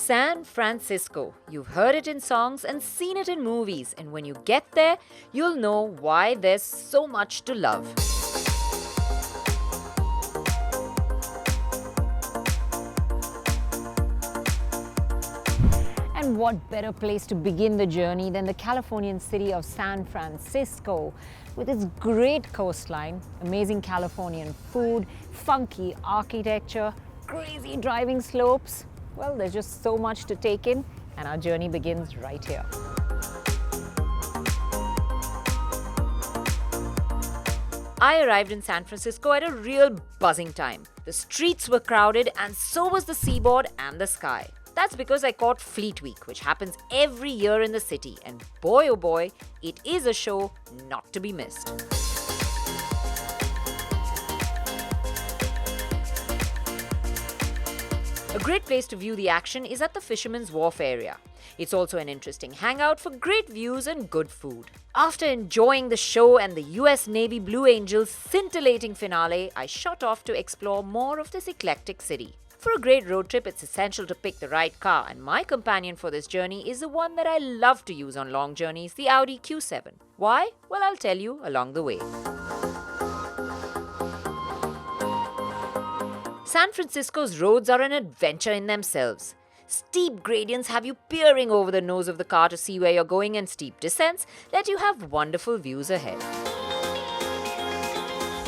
San Francisco. You've heard it in songs and seen it in movies, and when you get there, you'll know why there's so much to love. And what better place to begin the journey than the Californian city of San Francisco, with its great coastline, amazing Californian food, funky architecture, crazy driving slopes. Well, there's just so much to take in, and our journey begins right here. I arrived in San Francisco at a real buzzing time. The streets were crowded, and so was the seaboard and the sky. That's because I caught Fleet Week, which happens every year in the city, and boy oh boy, it is a show not to be missed. A great place to view the action is at the Fisherman's Wharf area. It's also an interesting hangout for great views and good food. After enjoying the show and the US Navy Blue Angels' scintillating finale, I shot off to explore more of this eclectic city. For a great road trip, it's essential to pick the right car, and my companion for this journey is the one that I love to use on long journeys, the Audi Q7. Why? Well, I'll tell you along the way. San Francisco's roads are an adventure in themselves. Steep gradients have you peering over the nose of the car to see where you're going, and steep descents let you have wonderful views ahead.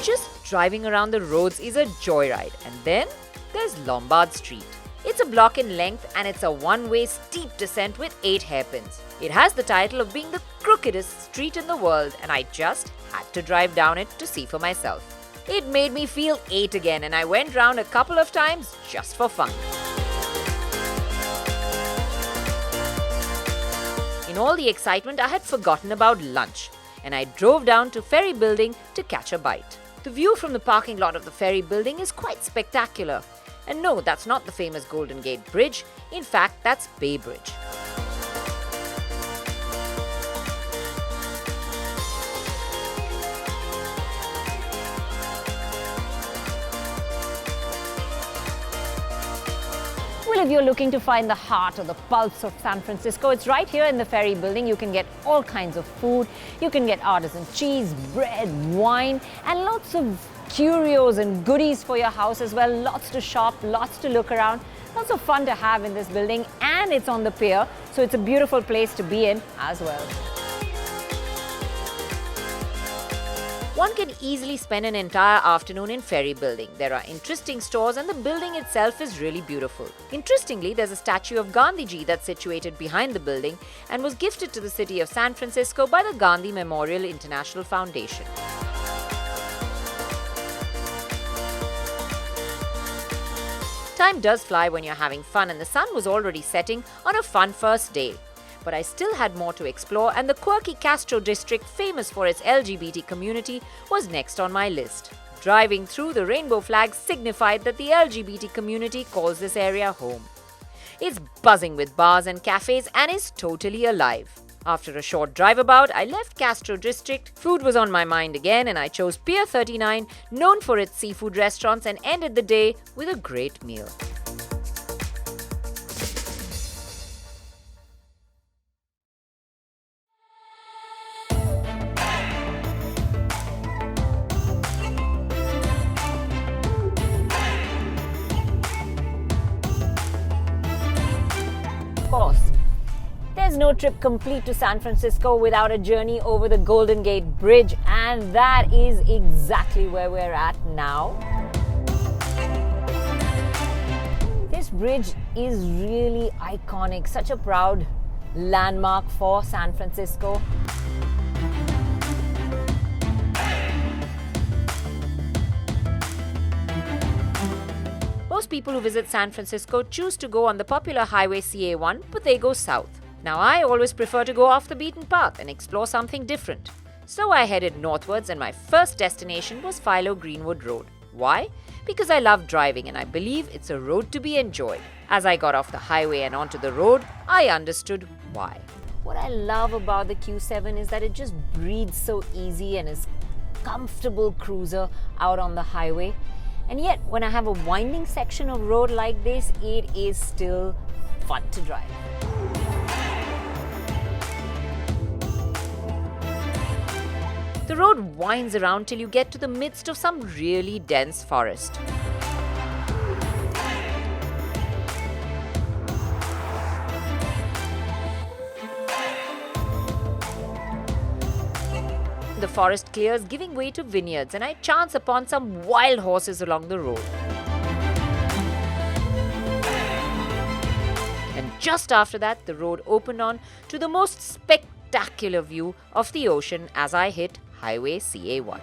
Just driving around the roads is a joyride, and then there's Lombard Street. It's a block in length, and it's a one-way steep descent with 8 hairpins. It has the title of being the crookedest street in the world, and I just had to drive down it to see for myself. It made me feel 8 again, and I went round a couple of times just for fun. In all the excitement, I had forgotten about lunch, and I drove down to Ferry Building to catch a bite. The view from the parking lot of the Ferry Building is quite spectacular. And no, that's not the famous Golden Gate Bridge. In fact, that's Bay Bridge. Well, if you're looking to find the heart or the pulse of San Francisco, it's right here in the Ferry Building. You can get all kinds of food. You can get artisan cheese, bread, wine, and lots of curios and goodies for your house as well. Lots to shop, lots to look around. Lots of fun to have in this building, and it's on the pier, so it's a beautiful place to be in as well. One can easily spend an entire afternoon in Ferry Building. There are interesting stores, and the building itself is really beautiful. Interestingly, there's a statue of Gandhiji that's situated behind the building and was gifted to the city of San Francisco by the Gandhi Memorial International Foundation. Time does fly when you're having fun, and the sun was already setting on a fun first day. But I still had more to explore, and the quirky Castro district, famous for its LGBT community, was next on my list. Driving through, the rainbow flag signified that the LGBT community calls this area home. It's buzzing with bars and cafes and is totally alive. After a short drive about, I left Castro district. Food was on my mind again, and I chose Pier 39, known for its seafood restaurants, and ended the day with a great meal. Of course, there's no trip complete to San Francisco without a journey over the Golden Gate Bridge, and that is exactly where we're at now. This bridge is really iconic, such a proud landmark for San Francisco. Most people who visit San Francisco choose to go on the popular highway CA1, but they go south. Now, I always prefer to go off the beaten path and explore something different. So I headed northwards, and my first destination was Philo Greenwood Road. Why? Because I love driving, and I believe it's a road to be enjoyed. As I got off the highway and onto the road, I understood why. What I love about the Q7 is that it just breathes so easy and is comfortable cruiser out on the highway. And yet, when I have a winding section of road like this, it is still fun to drive. The road winds around till you get to the midst of some really dense forest. The forest clears, giving way to vineyards, and I chance upon some wild horses along the road. And just after that, the road opened on to the most spectacular view of the ocean as I hit Highway CA1.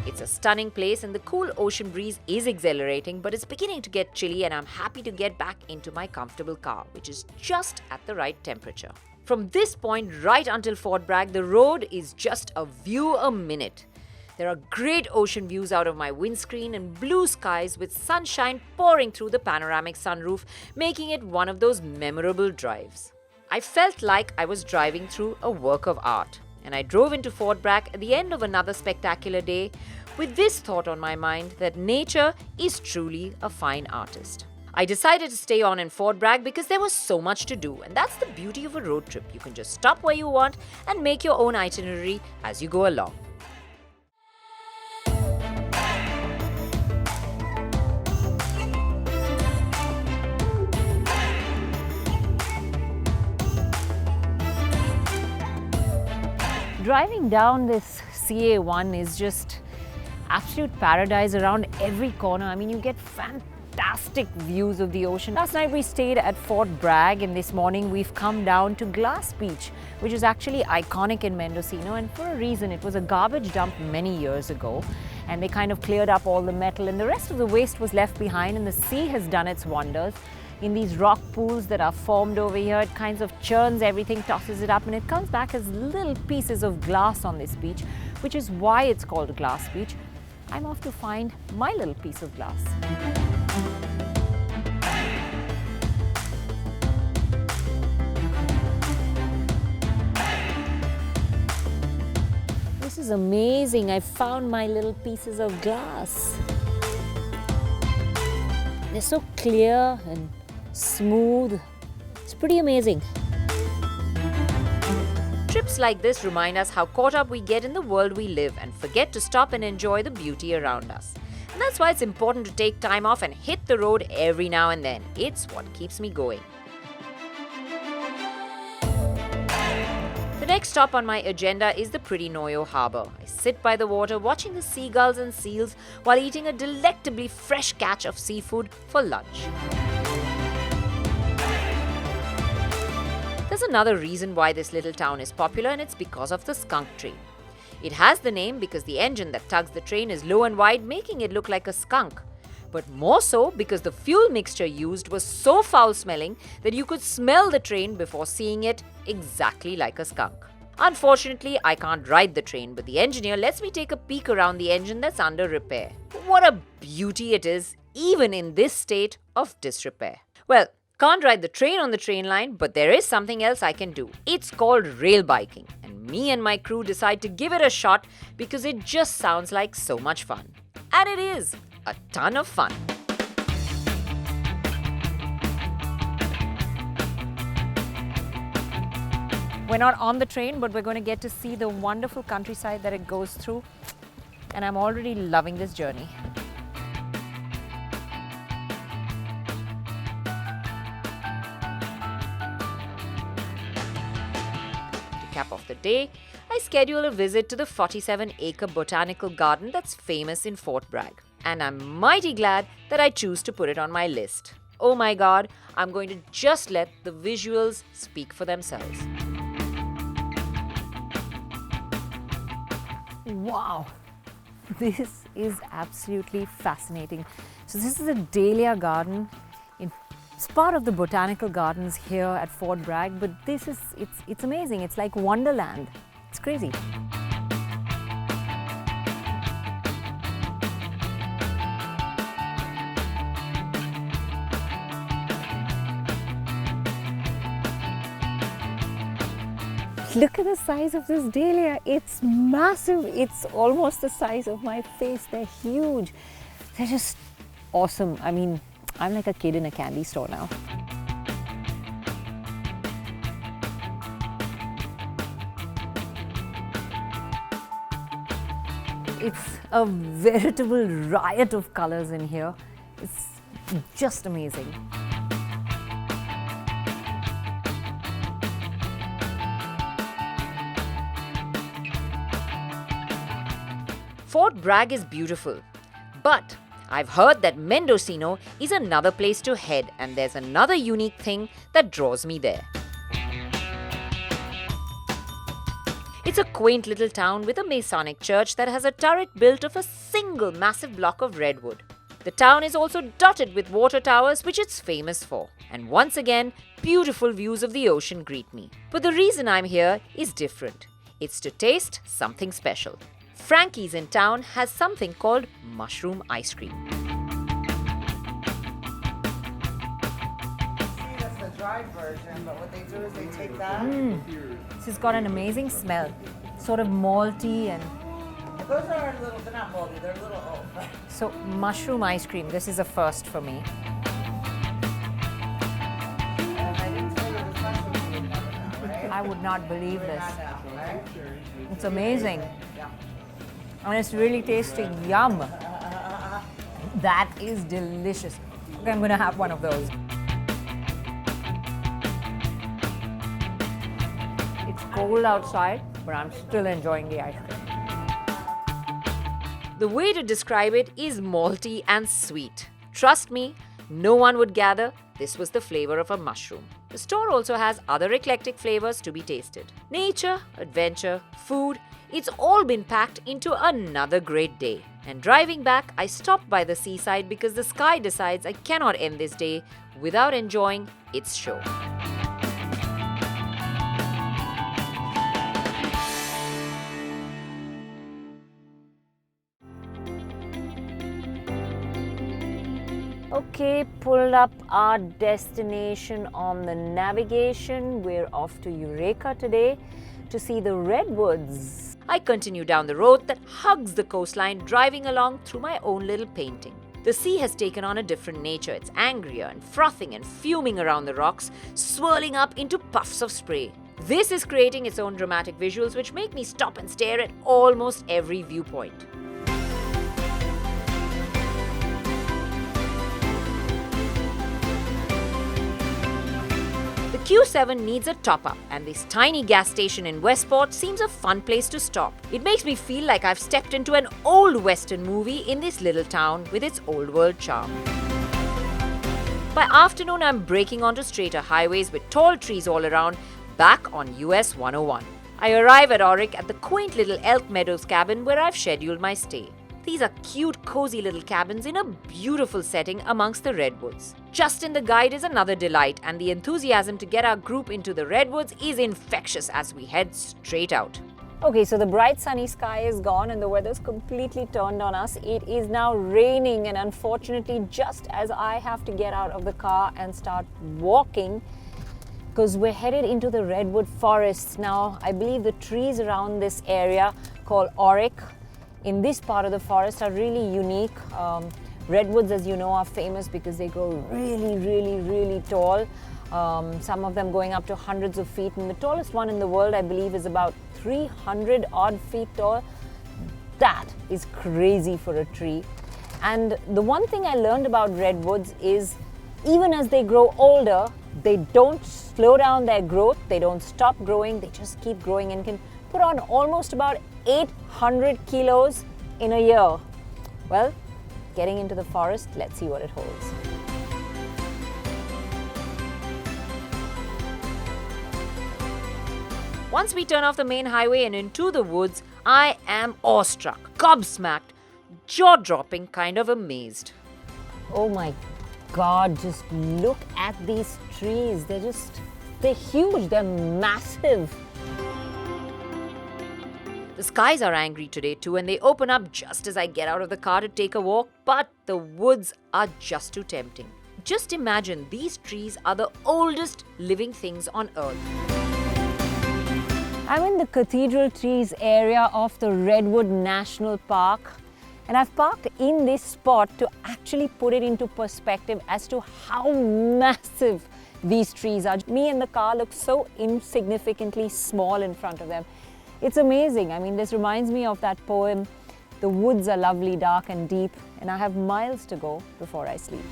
It's a stunning place and the cool ocean breeze is exhilarating, but it's beginning to get chilly and I'm happy to get back into my comfortable car, which is just at the right temperature. From this point right until Fort Bragg, the road is just a view a minute. There are great ocean views out of my windscreen and blue skies with sunshine pouring through the panoramic sunroof, making it one of those memorable drives. I felt like I was driving through a work of art, and I drove into Fort Bragg at the end of another spectacular day with this thought on my mind that nature is truly a fine artist. I decided to stay on in Fort Bragg because there was so much to do, and that's the beauty of a road trip. You can just stop where you want and make your own itinerary as you go along. Driving down this CA1 is just absolute paradise around every corner. I mean, you get fantastic views of the ocean. Last night we stayed at Fort Bragg and this morning we've come down to Glass Beach, which is actually iconic in Mendocino, and for a reason. It was a garbage dump many years ago and they kind of cleared up all the metal and the rest of the waste was left behind, and the sea has done its wonders. In these rock pools that are formed over here, it kind of churns everything, tosses it up, and it comes back as little pieces of glass on this beach, which is why it's called Glass Beach. I'm off to find my little piece of glass. This is amazing. I found my little pieces of glass. They're so clear and smooth. It's pretty amazing. Trips like this remind us how caught up we get in the world we live and forget to stop and enjoy the beauty around us. And that's why it's important to take time off and hit the road every now and then. It's what keeps me going. The next stop on my agenda is the pretty Noyo Harbour. I sit by the water watching the seagulls and seals while eating a delectably fresh catch of seafood for lunch. There's another reason why this little town is popular, and it's because of the skunk train. It has the name because the engine that tugs the train is low and wide, making it look like a skunk. But more so because the fuel mixture used was so foul-smelling that you could smell the train before seeing it exactly like a skunk. Unfortunately, I can't ride the train, but the engineer lets me take a peek around the engine that's under repair. What a beauty it is, even in this state of disrepair. Well, can't ride the train on the train line, but there is something else I can do. It's called rail biking, and me and my crew decide to give it a shot because it just sounds like so much fun. And it is a ton of fun. We're not on the train, but we're going to get to see the wonderful countryside that it goes through, and I'm already loving this journey. Cap off the day, I schedule a visit to the 47-acre botanical garden that's famous in Fort Bragg. And I'm mighty glad that I choose to put it on my list. Oh my god, I'm going to just let the visuals speak for themselves. Wow, this is absolutely fascinating. So this is a dahlia garden. It's part of the botanical gardens here at Fort Bragg, but it's amazing. It's like Wonderland. It's crazy. Look at the size of this dahlia. It's massive. It's almost the size of my face. They're huge. They're just awesome. I mean, I'm like a kid in a candy store now. It's a veritable riot of colors in here. It's just amazing. Fort Bragg is beautiful, but I've heard that Mendocino is another place to head, and there's another unique thing that draws me there. It's a quaint little town with a Masonic church that has a turret built of a single massive block of redwood. The town is also dotted with water towers, which it's famous for. And once again, beautiful views of the ocean greet me. But the reason I'm here is different. It's to taste something special. Frankie's in town has something called mushroom ice cream. That's the dried version, but what they do is they take that. This has got an amazing smell. Sort of malty and... Those are a little, they're not moldy, they're a little old. So, mushroom ice cream. This is a first for me. I didn't tell you it was mushroom, you'd never know, right? I would not believe this. Not now, right? It's amazing. Yeah. And it's really tasty. Yum. That is delicious. Okay, I'm going to have one of those. It's cold outside, but I'm still enjoying the ice cream. The way to describe it is malty and sweet. Trust me, no one would gather this was the flavor of a mushroom. The store also has other eclectic flavors to be tasted. Nature, adventure, food, it's all been packed into another great day. And driving back, I stopped by the seaside because the sky decides I cannot end this day without enjoying its show. Okay, pulled up our destination on the navigation. We're off to Eureka today to see the redwoods. I continue down the road that hugs the coastline, driving along through my own little painting. The sea has taken on a different nature. It's angrier and frothing and fuming around the rocks, swirling up into puffs of spray. This is creating its own dramatic visuals which make me stop and stare at almost every viewpoint. The Q7 needs a top-up, and this tiny gas station in Westport seems a fun place to stop. It makes me feel like I've stepped into an old western movie in this little town with its old world charm. By afternoon, I'm braking onto straighter highways with tall trees all around, back on US 101. I arrive at Auric at the quaint little Elk Meadows cabin where I've scheduled my stay. These are cute, cozy little cabins in a beautiful setting amongst the redwoods. Justin the guide is another delight, and the enthusiasm to get our group into the redwoods is infectious as we head straight out. Okay, so the bright sunny sky is gone and the weather's completely turned on us. It is now raining, and unfortunately, just as I have to get out of the car and start walking, because we're headed into the redwood forests. Now, I believe the trees around this area called Auric in this part of the forest are really unique. Redwoods, as you know, are famous because they grow really tall. Some of them going up to hundreds of feet, and the tallest one in the world, I believe, is about 300 odd feet tall. That is crazy for a tree. And the one thing I learned about redwoods is even as they grow older, they don't slow down their growth, they don't stop growing, they just keep growing and can put on almost about 800 kilos in a year. Well, getting into the forest, let's see what it holds. Once we turn off the main highway and into the woods, I am awestruck, gobsmacked, jaw-dropping, kind of amazed. Oh my God, just look at these trees. They're huge, they're massive. The skies are angry today too, and they open up just as I get out of the car to take a walk, but the woods are just too tempting. Just imagine these trees are the oldest living things on earth. I'm in the Cathedral Trees area of the Redwood National Park, and I've parked in this spot to actually put it into perspective as to how massive these trees are. Me and the car look so insignificantly small in front of them. It's amazing. I mean, this reminds me of that poem, "The woods are lovely, dark and deep, and I have miles to go before I sleep."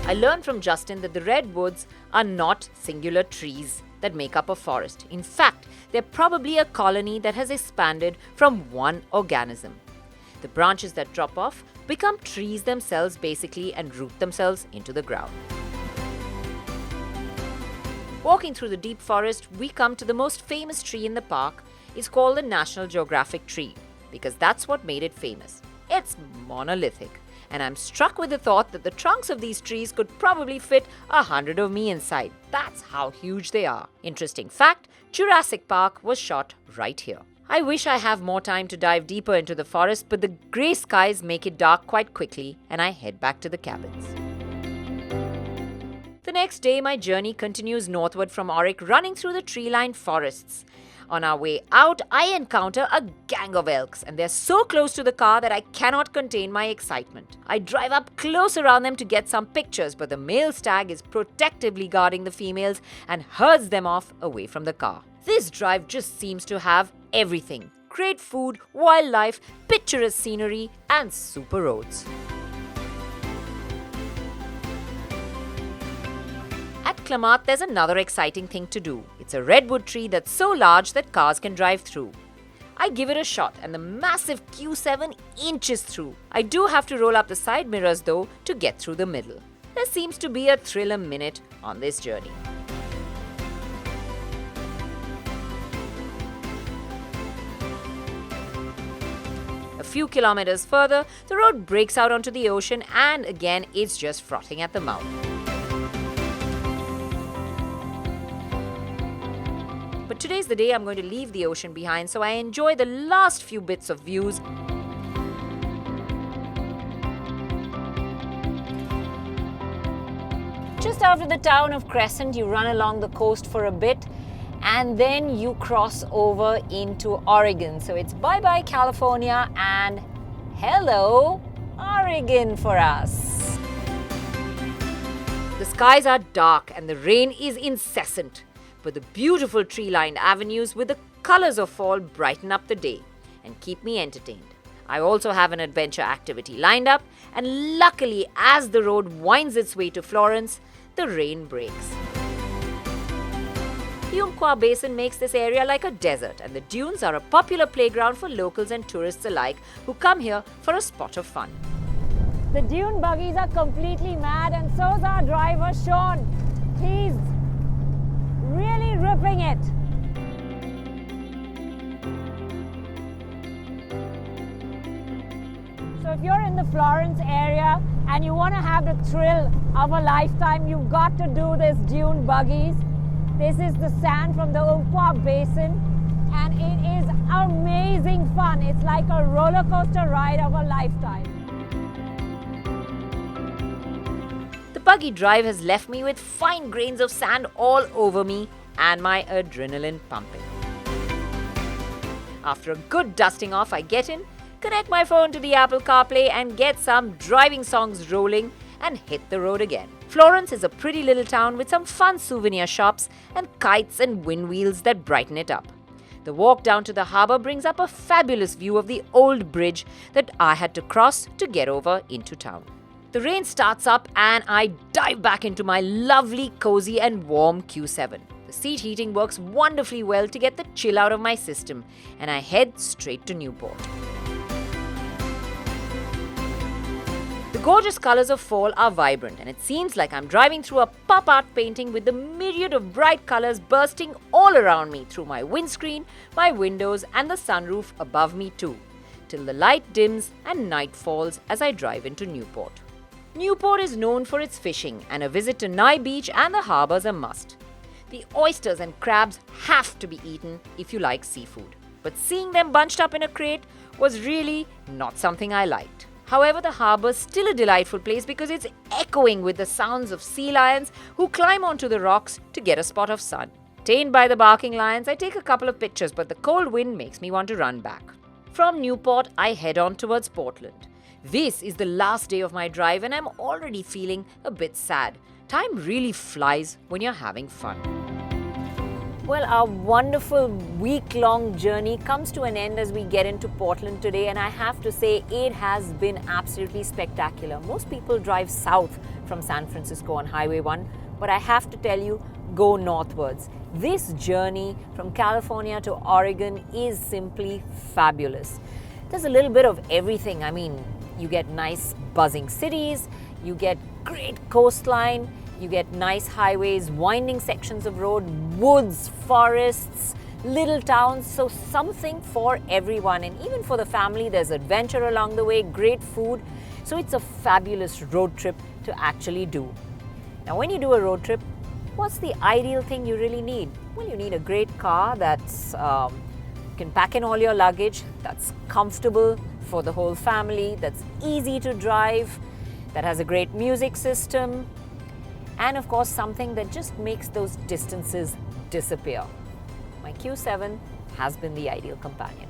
I learned from Justin that the redwoods are not singular trees that make up a forest. In fact, they're probably a colony that has expanded from one organism. The branches that drop off become trees themselves basically and root themselves into the ground. Walking through the deep forest, we come to the most famous tree in the park. It's called the National Geographic tree because that's what made it famous. It's monolithic. And I'm struck with the thought that the trunks of these trees could probably fit 100 of me inside. That's how huge they are. Interesting fact, Jurassic Park was shot right here. I wish I have more time to dive deeper into the forest, but the grey skies make it dark quite quickly and I head back to the cabins. The next day, my journey continues northward from Auric, running through the tree-lined forests. On our way out, I encounter a gang of elks, and they're so close to the car that I cannot contain my excitement. I drive up close around them to get some pictures, but the male stag is protectively guarding the females and herds them off away from the car. This drive just seems to have everything: great food, wildlife, picturesque scenery, and super roads. At Clamart, there's another exciting thing to do. It's a redwood tree that's so large that cars can drive through. I give it a shot and the massive Q7 inches through. I do have to roll up the side mirrors though to get through the middle. There seems to be a thrill a minute on this journey. A few kilometers further, the road breaks out onto the ocean and again it's just frothing at the mouth. But today's the day I'm going to leave the ocean behind, so I enjoy the last few bits of views. Just after the town of Crescent, you run along the coast for a bit and then you cross over into Oregon. So it's bye-bye California and hello Oregon for us. The skies are dark and the rain is incessant, but the beautiful tree-lined avenues with the colors of fall brighten up the day and keep me entertained. I also have an adventure activity lined up, and luckily as the road winds its way to Florence, the rain breaks. The Umpqua Basin makes this area like a desert, and the dunes are a popular playground for locals and tourists alike who come here for a spot of fun. The dune buggies are completely mad and so's our driver Sean. He's really ripping it. So if you're in the Florence area and you want to have the thrill of a lifetime, you've got to do this dune buggies. This is the sand from the Umpqua Basin and it is amazing fun. It's like a roller coaster ride of a lifetime. The buggy drive has left me with fine grains of sand all over me and my adrenaline pumping. After a good dusting off, I get in, connect my phone to the Apple CarPlay and get some driving songs rolling and hit the road again. Florence is a pretty little town with some fun souvenir shops and kites and wind wheels that brighten it up. The walk down to the harbour brings up a fabulous view of the old bridge that I had to cross to get over into town. The rain starts up and I dive back into my lovely, cozy and warm Q7. The seat heating works wonderfully well to get the chill out of my system and I head straight to Newport. The gorgeous colours of fall are vibrant and it seems like I'm driving through a pop art painting with the myriad of bright colours bursting all around me through my windscreen, my windows and the sunroof above me too, till the light dims and night falls as I drive into Newport. Newport is known for its fishing and a visit to Nye Beach and the harbour is a must. The oysters and crabs have to be eaten if you like seafood, but seeing them bunched up in a crate was really not something I liked. However, the harbour is still a delightful place because it's echoing with the sounds of sea lions who climb onto the rocks to get a spot of sun. Tamed by the barking lions, I take a couple of pictures, but the cold wind makes me want to run back. From Newport, I head on towards Portland. This is the last day of my drive and I'm already feeling a bit sad. Time really flies when you're having fun. Well, our wonderful week-long journey comes to an end as we get into Portland today, and I have to say it has been absolutely spectacular. Most people drive south from San Francisco on Highway 1, but I have to tell you, go northwards. This journey from California to Oregon is simply fabulous. There's a little bit of everything. I mean, you get nice buzzing cities, you get great coastline, you get nice highways, winding sections of road, woods, forests, little towns, so something for everyone. And even for the family, there's adventure along the way, great food. So it's a fabulous road trip to actually do. Now, when you do a road trip, what's the ideal thing you really need? Well, you need a great car that's you can pack in all your luggage, that's comfortable for the whole family, that's easy to drive, that has a great music system, and of course something that just makes those distances disappear. My Q7 has been the ideal companion.